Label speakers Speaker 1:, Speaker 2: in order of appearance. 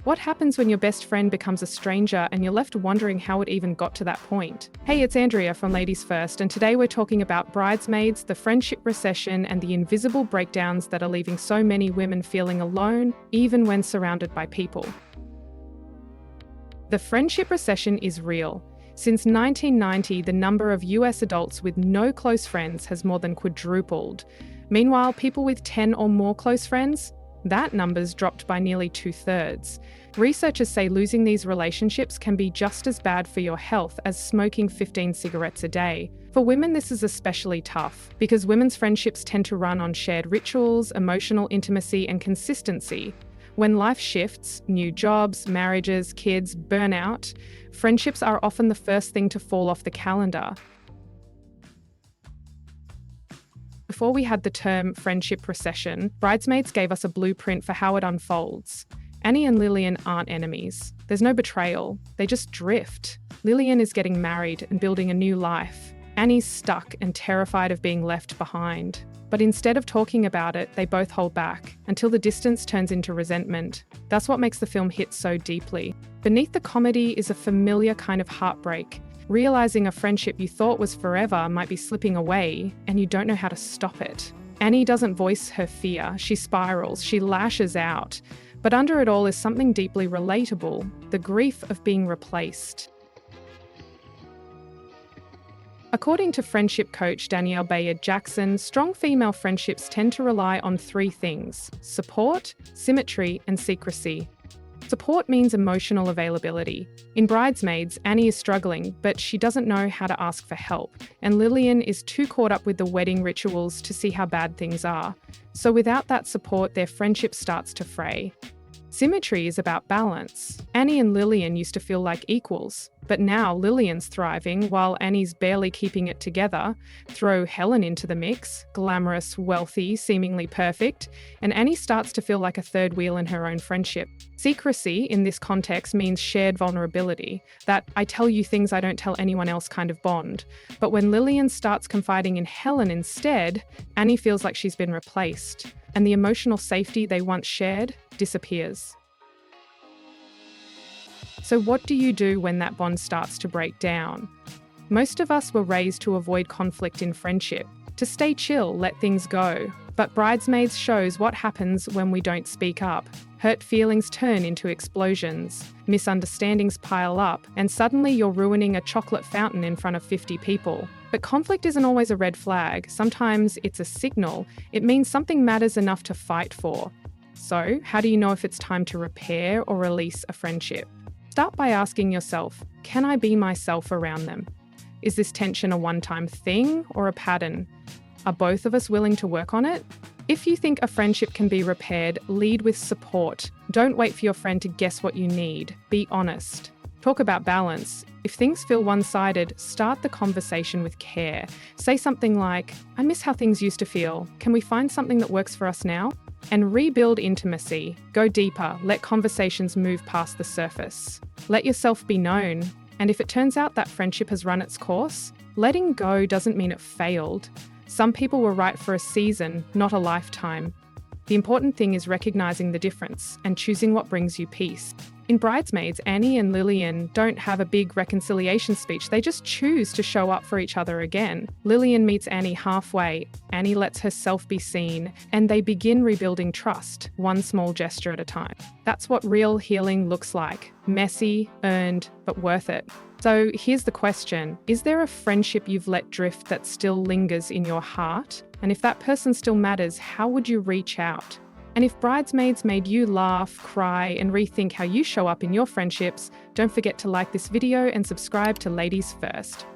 Speaker 1: What happens when your best friend becomes a stranger and you're left wondering how it even got to that point? Hey, it's Andrea from Ladies First, and today we're talking about Bridesmaids, the friendship recession, and the invisible breakdowns that are leaving so many women feeling alone, even when surrounded by people. The friendship recession is real. Since 1990, the number of US adults with no close friends has more than quadrupled. Meanwhile, people with 10 or more close friends, that number's dropped by nearly 2/3. Researchers say losing these relationships can be just as bad for your health as smoking 15 cigarettes a day. For women, this is especially tough because women's friendships tend to run on shared rituals, emotional intimacy, and consistency. When life shifts, new jobs, marriages, kids, burnout, friendships are often the first thing to fall off the calendar. Before we had the term friendship recession, Bridesmaids gave us a blueprint for how it unfolds. Annie and Lillian aren't enemies. There's no betrayal. They just drift. Lillian is getting married and building a new life. Annie's stuck and terrified of being left behind. But instead of talking about it, they both hold back until the distance turns into resentment. That's what makes the film hit so deeply. Beneath the comedy is a familiar kind of heartbreak. Realizing a friendship you thought was forever might be slipping away, and you don't know how to stop it. Annie doesn't voice her fear. She spirals, she lashes out. But under it all is something deeply relatable, the grief of being replaced. According to friendship coach Danielle Bayard-Jackson, strong female friendships tend to rely on three things: support, symmetry, and secrecy. Support means emotional availability. In Bridesmaids, Annie is struggling, but she doesn't know how to ask for help, and Lillian is too caught up with the wedding rituals to see how bad things are. So without that support, their friendship starts to fray. Symmetry is about balance. Annie and Lillian used to feel like equals, but now Lillian's thriving while Annie's barely keeping it together. Throw Helen into the mix, glamorous, wealthy, seemingly perfect, and Annie starts to feel like a third wheel in her own friendship. Secrecy in this context means shared vulnerability, that I tell you things I don't tell anyone else kind of bond. But when Lillian starts confiding in Helen instead, Annie feels like she's been replaced, and the emotional safety they once shared disappears. So what do you do when that bond starts to break down? Most of us were raised to avoid conflict in friendship, to stay chill, let things go. But Bridesmaids shows what happens when we don't speak up. Hurt feelings turn into explosions, misunderstandings pile up, and suddenly you're ruining a chocolate fountain in front of 50 people. But conflict isn't always a red flag. Sometimes it's a signal. It means something matters enough to fight for. So, how do you know if it's time to repair or release a friendship? Start by asking yourself, can I be myself around them? Is this tension a one-time thing or a pattern? Are both of us willing to work on it? If you think a friendship can be repaired, lead with support. Don't wait for your friend to guess what you need. Be honest. Talk about balance. If things feel one-sided, start the conversation with care. Say something like, I miss how things used to feel. Can we find something that works for us now? And rebuild intimacy. Go deeper. Let conversations move past the surface. Let yourself be known. And if it turns out that friendship has run its course, letting go doesn't mean it failed. Some people were right for a season, not a lifetime. The important thing is recognizing the difference and choosing what brings you peace. In Bridesmaids, Annie and Lillian don't have a big reconciliation speech. They just choose to show up for each other again. Lillian meets Annie halfway. Annie lets herself be seen, and they begin rebuilding trust, one small gesture at a time. That's what real healing looks like. Messy, earned, but worth it. So here's the question. Is there a friendship you've let drift that still lingers in your heart? And if that person still matters, how would you reach out? And if Bridesmaids made you laugh, cry, and rethink how you show up in your friendships, don't forget to like this video and subscribe to Ladies First.